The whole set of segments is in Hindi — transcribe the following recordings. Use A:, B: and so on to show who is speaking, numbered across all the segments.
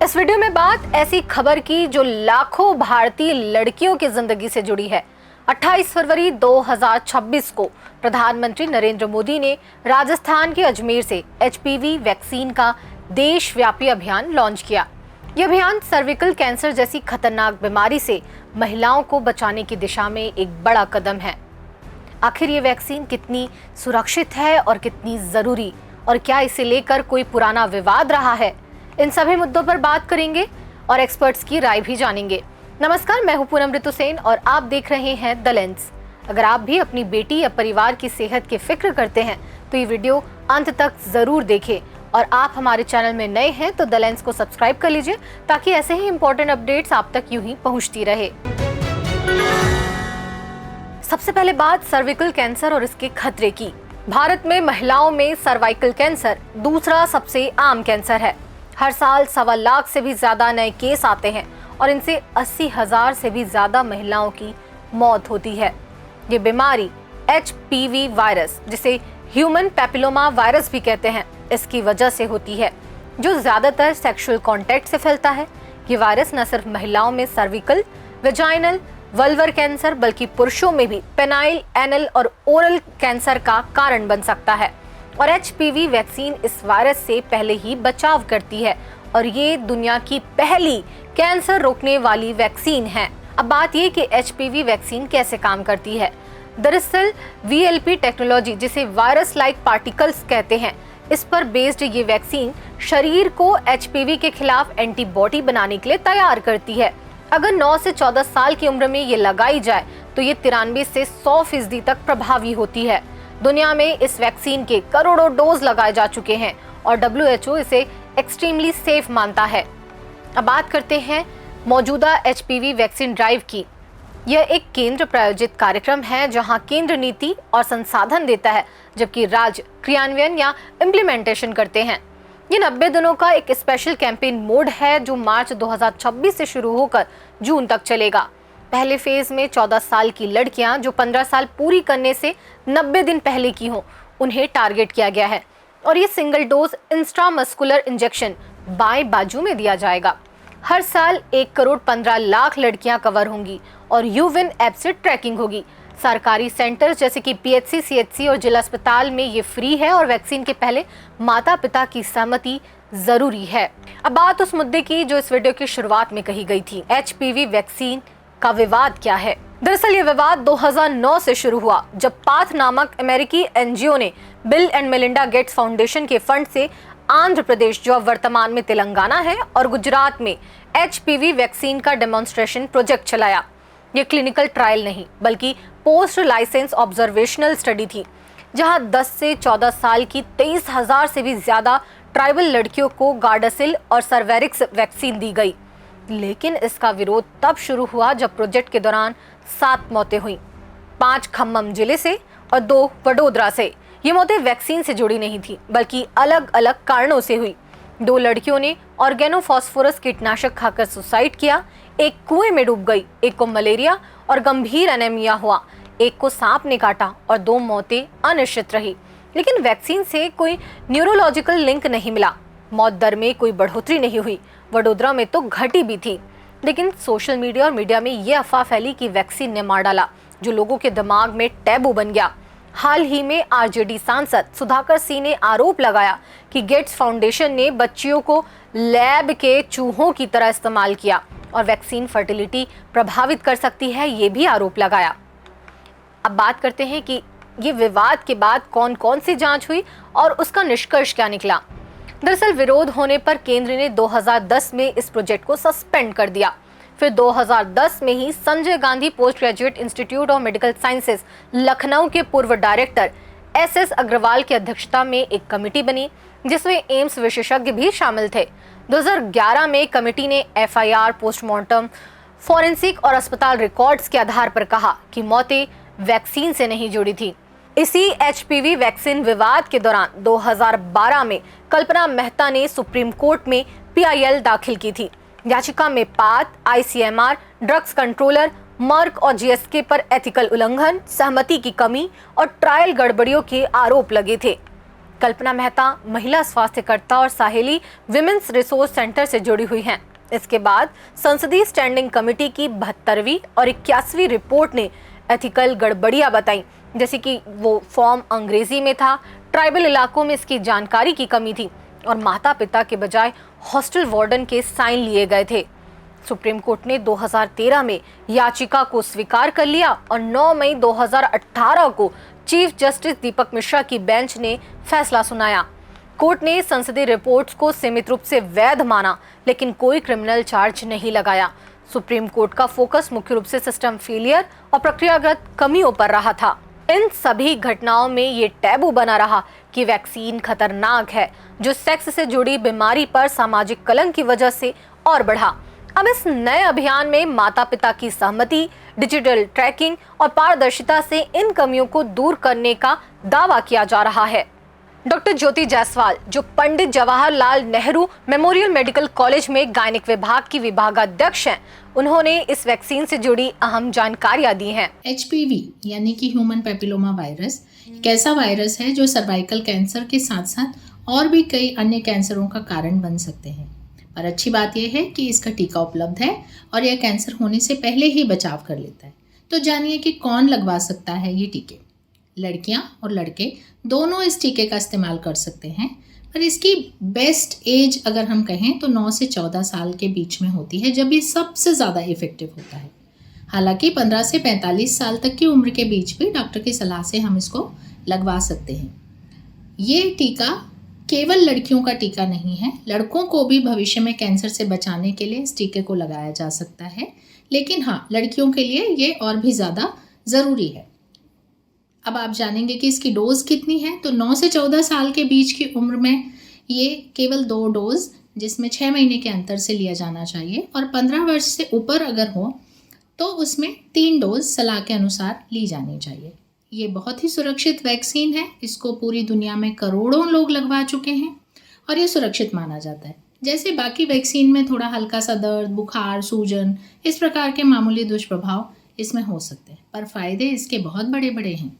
A: इस वीडियो में बात ऐसी खबर की जो लाखों भारतीय लड़कियों की जिंदगी से जुड़ी है। 28 फरवरी 2026 को प्रधानमंत्री नरेंद्र मोदी ने राजस्थान के अजमेर से एचपीवी वैक्सीन का देशव्यापी अभियान लॉन्च किया। यह अभियान सर्विकल कैंसर जैसी खतरनाक बीमारी से महिलाओं को बचाने की दिशा में एक बड़ा कदम है। आखिर ये वैक्सीन कितनी सुरक्षित है और कितनी जरूरी, और क्या इसे लेकर कोई पुराना विवाद रहा है, इन सभी मुद्दों पर बात करेंगे और एक्सपर्ट्स की राय भी जानेंगे। नमस्कार, मैं हूं पूनम ऋतुसेन और आप देख रहे हैं द लेंस। अगर आप भी अपनी बेटी या परिवार की सेहत की फिक्र करते हैं तो ये वीडियो अंत तक जरूर देखें, और आप हमारे चैनल में नए हैं तो द लेंस को सब्सक्राइब कर लीजिए ताकि ऐसे ही इंपॉर्टेंट अपडेट्स आप तक यूं ही पहुंचती रहे। सबसे पहले बात सर्विकल कैंसर और इसके खतरे की। भारत में महिलाओं में सर्वाइकल कैंसर दूसरा सबसे आम कैंसर है। हर साल 1.25 लाख से भी ज्यादा नए केस आते हैं और इनसे 80,000 से भी ज्यादा महिलाओं की मौत होती है। ये बीमारी एचपीवी वायरस, जिसे ह्यूमन पैपिलोमा वायरस भी कहते हैं, इसकी वजह से होती है, जो ज्यादातर सेक्सुअल कांटेक्ट से फैलता है। ये वायरस न सिर्फ महिलाओं में सर्विकल, वेजाइनल, वल्वर कैंसर बल्कि पुरुषों में भी पेनाइल, एनल और ओरल कैंसर का कारण बन सकता है। और एचपीवी वैक्सीन इस वायरस से पहले ही बचाव करती है और ये दुनिया की पहली कैंसर रोकने वाली वैक्सीन है। अब बात ये कि एचपीवी वैक्सीन कैसे काम करती है। दरअसल वीएलपी टेक्नोलॉजी, जिसे वायरस लाइक पार्टिकल्स कहते हैं, इस पर बेस्ड ये वैक्सीन शरीर को एचपीवी के खिलाफ एंटीबॉडी बनाने के लिए तैयार करती है। अगर 9 से 14 साल की उम्र में ये लगाई जाए तो ये 93 से 100% तक प्रभावी होती है। दुनिया में इस वैक्सीन के करोड़ों डोज लगाए जा चुके हैं और WHO इसे एक्सट्रीमली सेफ मानता है। अब बात करते हैं मौजूदा एचपीवी वैक्सीन ड्राइव की। यह एक केंद्र प्रायोजित कार्यक्रम है जहां केंद्र नीति और संसाधन देता है, जबकि राज्य क्रियान्वयन या इम्प्लीमेंटेशन करते हैं। ये 90 दिनों का एक स्पेशल कैंपेन मोड है जो मार्च 2026 से शुरू होकर जून तक चलेगा। पहले फेज में 14 साल की लड़कियां जो 15 साल पूरी करने से 90 दिन पहले की हों, उन्हें टारगेट किया गया है और ये सिंगल डोज इंट्रामस्कुलर इंजेक्शन बाएं बाजू में दिया जाएगा। हर साल 1 करोड़ 15 लाख लड़कियां कवर होंगी और यूविन ऐप से ट्रैकिंग होगी। सरकारी सेंटर्स जैसे कि पीएचसी, सीएचसी और जिला अस्पताल में ये फ्री है और वैक्सीन के पहले माता पिता की सहमति जरूरी है। अब बात उस मुद्दे की जो इस वीडियो की शुरुआत में कही गई थी, एचपीवी वैक्सीन का विवाद क्या है। दरअसल ये विवाद 2009 से शुरू हुआ जब पाथ नामक अमेरिकी एनजीओ ने bill and Melinda Gates foundation के फंड से आंध्र प्रदेश, जो अब वर्तमान में तेलंगाना है, और गुजरात में एचपीवी वैक्सीन का डेमोन्स्ट्रेशन प्रोजेक्ट चलाया। ये क्लिनिकल ट्रायल नहीं बल्कि पोस्ट लाइसेंस ऑब्जर्वेशनल स्टडी थी, जहां 10 से 14 साल की 23,000 से भी ज्यादा ट्राइबल लड़कियों को गार्डासिल और सर्वेरिक्स वैक्सीन दी गई। लेकिन इसका विरोध तब शुरू हुआ जब प्रोजेक्ट के दौरान 7 मौतें हुई, 5 खम्मम जिले से और 2 वडोदरा से। ये मौतें वैक्सीन से जुड़ी नहीं थी बल्कि अलग अलग कारणों से हुई। 2 लड़कियों ने ऑर्गेनोफॉस्फोरस कीटनाशक खाकर सुसाइड किया, एक कुएं में डूब गई, एक को मलेरिया और गंभीर एनीमिया हुआ, एक को सांप ने काटा और 2 मौतें अनिश्चित रही। लेकिन वैक्सीन से कोई न्यूरोलॉजिकल लिंक नहीं मिला, मौत दर में कोई बढ़ोतरी नहीं हुई, वडोदरा में तो घटी भी थी। लेकिन सोशल मीडिया और मीडिया में ये अफवाह फैली कि वैक्सीन ने मार डाला, जो लोगों के दिमाग में टैबू बन गया। हाल ही में आरजेडी सांसद सुधाकर सिंह ने आरोप लगाया कि गेट्स फाउंडेशन ने बच्चियों को लैब के चूहों की तरह इस्तेमाल किया और वैक्सीन फर्टिलिटी प्रभावित कर सकती है, ये भी आरोप लगाया। अब बात करते हैं कि ये विवाद के बाद कौन कौन सी जांच हुई और उसका निष्कर्ष क्या निकला। दरअसल विरोध होने पर केंद्र ने 2010 में इस प्रोजेक्ट को सस्पेंड कर दिया। फिर 2010 में ही Sanjay Gandhi post graduate institute of medical sciences Lucknow के पूर्व डायरेक्टर SS अग्रवाल की अध्यक्षता में एक कमेटी बनी जिसमें एम्स विशेषज्ञ भी शामिल थे। 2011 में कमेटी ने FIR, पोस्टमार्टम, फॉरेंसिक और अस्पताल रिकॉर्ड्स के आधार पर कहा कि मौतें वैक्सीन से नहीं जुड़ी थी। इसी एचपीवी वैक्सीन विवाद के दौरान 2012 में कल्पना मेहता ने सुप्रीम कोर्ट में PIL दाखिल की थी। याचिका में PATH, ICMR, drugs controller, Merck और GSK पर एथिकल उल्लंघन, सहमति की कमी और ट्रायल गड़बड़ियों के आरोप लगे थे। कल्पना मेहता महिला स्वास्थ्यकर्ता और साहेली विमेंस रिसोर्स सेंटर से जुड़ी हुई हैं। इसके बाद संसदीय स्टैंडिंग कमेटी की 72वीं और 81वीं रिपोर्ट ने एथिकल गड़बड़ियां बताई, जैसे कि वो फॉर्म अंग्रेजी में था, ट्राइबल इलाकों में इसकी जानकारी की कमी थी और माता पिता के बजाय हॉस्टल वार्डन के साइन लिए गए थे। सुप्रीम कोर्ट ने 2013 में याचिका को स्वीकार कर लिया और 9 मई 2018 को चीफ जस्टिस दीपक मिश्रा की बेंच ने फैसला सुनाया। कोर्ट ने संसदीय रिपोर्ट्स को सीमित रूप से वैध माना, लेकिन कोई क्रिमिनल चार्ज नहीं लगाया। सुप्रीम कोर्ट का फोकस मुख्य रूप से सिस्टम फेलियर और प्रक्रियागत कमियों पर रहा था। इन सभी घटनाओं में ये टैबू बना रहा कि वैक्सीन खतरनाक है, जो सेक्स से जुड़ी बीमारी पर सामाजिक कलंक की वजह से और बढ़ा। अब इस नए अभियान में माता पिता की सहमति, डिजिटल ट्रैकिंग और पारदर्शिता से इन कमियों को दूर करने का दावा किया जा रहा है। डॉक्टर ज्योति जायसवाल, जो Pandit Jawaharlal Nehru memorial medical college में गायनिक विभाग की विभागाध्यक्ष हैं, उन्होंने इस वैक्सीन से जुड़ी अहम जानकारियां दी हैं।
B: HPV यानी कि ह्यूमन पैपिलोमा वायरस एक ऐसा वायरस है जो सर्वाइकल कैंसर के साथ साथ और भी कई अन्य कैंसरों का कारण बन सकते हैं। और अच्छी बात यह है कि इसका टीका उपलब्ध है और यह कैंसर होने से पहले ही बचाव कर लेता है। तो जानिए कि कौन लगवा सकता है ये टीके। लड़कियां और लड़के दोनों इस टीके का इस्तेमाल कर सकते हैं, पर इसकी बेस्ट एज अगर हम कहें तो 9 से 14 साल के बीच में होती है, जब ये सबसे ज़्यादा इफेक्टिव होता है। हालांकि 15 से 45 साल तक की उम्र के बीच भी डॉक्टर की सलाह से हम इसको लगवा सकते हैं। ये टीका केवल लड़कियों का टीका नहीं है, लड़कों को भी भविष्य में कैंसर से बचाने के लिए इस टीके को लगाया जा सकता है, लेकिन हाँ, लड़कियों के लिए ये और भी ज़्यादा ज़रूरी है। अब आप जानेंगे कि इसकी डोज कितनी है। तो 9 से 14 साल के बीच की उम्र में ये केवल 2 डोज, जिसमें 6 महीने के अंतर से लिया जाना चाहिए, और 15 वर्ष से ऊपर अगर हो तो उसमें 3 डोज सलाह के अनुसार ली जानी चाहिए। ये बहुत ही सुरक्षित वैक्सीन है, इसको पूरी दुनिया में करोड़ों लोग लगवा चुके हैं और ये सुरक्षित माना जाता है। जैसे बाकी वैक्सीन में थोड़ा हल्का सा दर्द, बुखार, सूजन, इस प्रकार के मामूली दुष्प्रभाव इसमें हो सकते हैं, पर फायदे इसके बहुत बड़े बड़े हैं।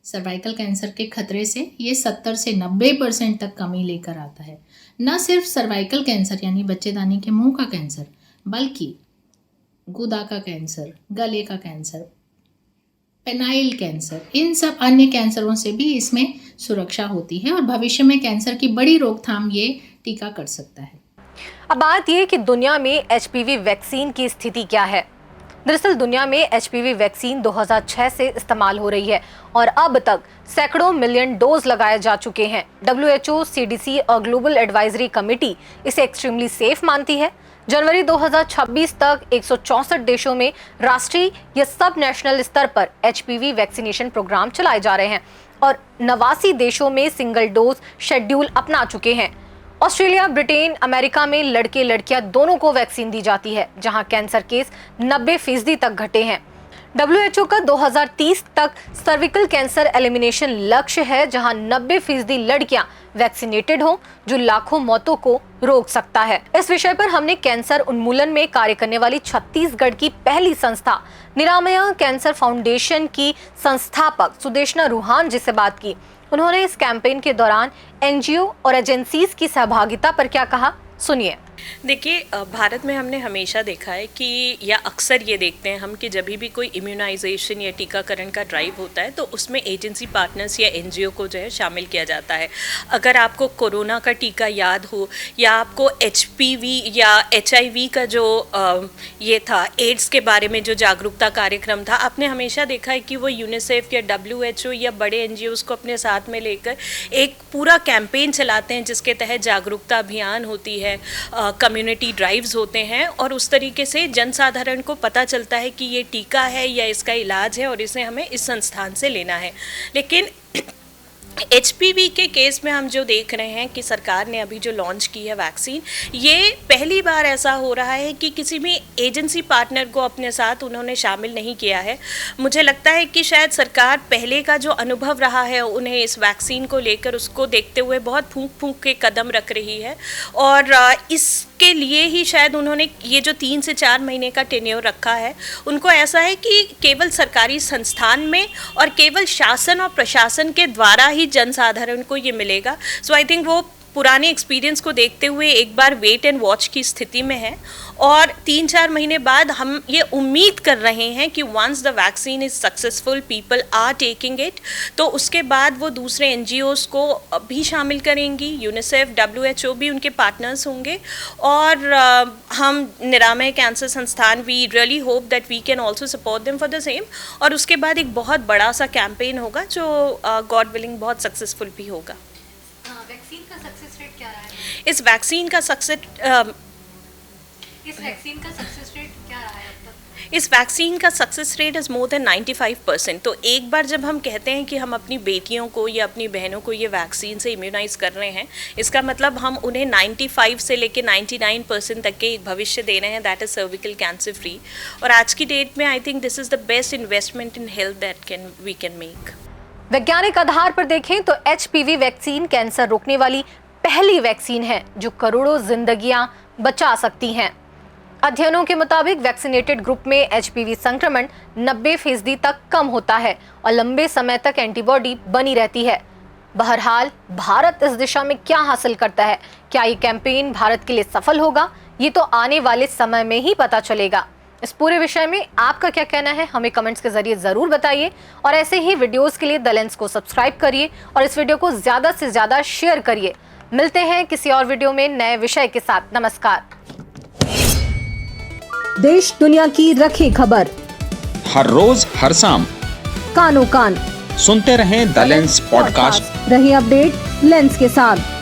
B: सर्वाइकल कैंसर के खतरे से ये 70 से 90% तक कमी लेकर आता है। न सिर्फ सर्वाइकल कैंसर यानी बच्चेदानी के मुंह का कैंसर, बल्कि गुदा का कैंसर, गले का कैंसर, पेनाइल कैंसर, इन सब अन्य कैंसरों से भी इसमें सुरक्षा होती है और भविष्य में कैंसर की बड़ी रोकथाम ये टीका कर सकता है।
A: अब बात ये कि दुनिया में HPV वैक्सीन की स्थिति क्या है। दरअसल दुनिया में HPV वैक्सीन 2006 से इस्तेमाल हो रही है और अब तक सैकड़ों मिलियन डोज लगाए जा चुके हैं। WHO, CDC और ग्लोबल एडवाइजरी कमेटी इसे एक्सट्रीमली सेफ मानती है। जनवरी 2026 तक 164 देशों में राष्ट्रीय या सब नेशनल स्तर पर HPV वैक्सीनेशन प्रोग्राम चलाए जा रहे हैं और 89 देशों में सिंगल डोज शेड्यूल अपना चुके हैं। ऑस्ट्रेलिया, ब्रिटेन, अमेरिका में लड़के लड़कियां दोनों को वैक्सीन दी जाती है, जहां कैंसर केस 90% तक घटे हैं। WHO का 2030 तक सर्विकल कैंसर एलिमिनेशन लक्ष्य है, जहां 90% लड़कियां वैक्सीनेटेड हों, जो लाखों मौतों को रोक सकता है। इस विषय पर हमने कैंसर उन्मूलन में कार्य करने वाली छत्तीसगढ़ की पहली संस्था निरामया कैंसर फाउंडेशन की संस्थापक सुदेशना रूहान जी से बात की। उन्होंने इस कैंपेन के दौरान NGO और एजेंसीज की सहभागिता पर क्या कहा, सुनिए।
C: देखिए, भारत में हमने हमेशा देखा है कि या अक्सर ये देखते हैं हम कि जब भी कोई इम्यूनाइजेशन या टीकाकरण का ड्राइव होता है तो उसमें एजेंसी पार्टनर्स या NGO को जो है शामिल किया जाता है। अगर आपको कोरोना का टीका याद हो या आपको HPV या HIV का जो ये था, एड्स के बारे में जो जागरूकता कार्यक्रम था, आपने हमेशा देखा है कि वो यूनिसेफ या WHO या बड़े NGOs को अपने साथ में लेकर एक पूरा कैंपेन चलाते हैं, जिसके तहत जागरूकता अभियान होती है, कम्युनिटी ड्राइव्स होते हैं और उस तरीके से जनसाधारण को पता चलता है कि ये टीका है या इसका इलाज है और इसे हमें इस संस्थान से लेना है। लेकिन HPV के केस में हम जो देख रहे हैं कि सरकार ने अभी जो लॉन्च की है वैक्सीन, ये पहली बार ऐसा हो रहा है कि किसी भी एजेंसी पार्टनर को अपने साथ उन्होंने शामिल नहीं किया है। मुझे लगता है कि शायद सरकार पहले का जो अनुभव रहा है उन्हें इस वैक्सीन को लेकर, उसको देखते हुए बहुत फूंक फूंक के कदम रख रही है, और इसके लिए ही शायद उन्होंने ये जो 3 से 4 महीने का टेन्योर रखा है। उनको ऐसा है कि केवल सरकारी संस्थान में और केवल शासन और प्रशासन के द्वारा ही जनसाधारण को ये मिलेगा। सो आई थिंक वो पुराने एक्सपीरियंस को देखते हुए एक बार वेट एंड वॉच की स्थिति में है, और 3-4 महीने बाद हम ये उम्मीद कर रहे हैं कि once the vaccine is successful, people are taking it, तो उसके बाद वो दूसरे NGOs को भी शामिल करेंगी, यूनिसेफ, WHO भी उनके पार्टनर्स होंगे, और हम Niramay cancer Sansthan, we really hope that we can also support them for the same, और उसके बाद एक बहुत बड़ा सा कैंपेन होगा जो गॉड विलिंग बहुत सक्सेसफुल भी होगा।
A: वैक्सीन का सक्सेस रेट क्या रहा है?
C: इस वैक्सीन का सक्सेस
A: रेट क्या रहा है अब तक?
C: इस वैक्सीन का success rate is more than 95%। तो एक बार जब हम कहते हैं कि हम अपनी बेटियों को या अपनी बहनों को ये वैक्सीन से इम्यूनाइज कर रहे हैं, इसका मतलब हम उन्हें 95 से लेकर 99% तक के एक भविष्य दे रहे हैं, that is cervical cancer free. और आज की डेट में I think this is the best investment in health that we can make.
A: वैज्ञानिक आधार पर देखें तो HPV वैक्सीन कैंसर रोकने वाली पहली वैक्सीन है जो करोड़ों जिंदगियां बचा सकती हैं। अध्ययनों के मुताबिक वैक्सीनेटेड ग्रुप में HPV संक्रमण 90% तक कम होता है और लंबे समय तक एंटीबॉडी बनी रहती है। बहरहाल भारत इस दिशा में क्या हासिल करता है, क्या ये कैंपेन भारत के लिए सफल होगा, ये तो आने वाले समय में ही पता चलेगा। इस पूरे विषय में आपका क्या कहना है, हमें कमेंट्स के जरिए जरूर बताइए, और ऐसे ही वीडियोस के लिए द लेंस को सब्सक्राइब करिए और इस वीडियो को ज्यादा से ज्यादा शेयर करिए। मिलते हैं किसी और वीडियो में नए विषय के साथ। नमस्कार।
D: देश दुनिया की रखी खबर
E: हर रोज हर शाम
D: कानो कान
E: सुनते रहें द लेंस पॉडकास्ट।
D: रहिए अपडेट लेंस के साथ।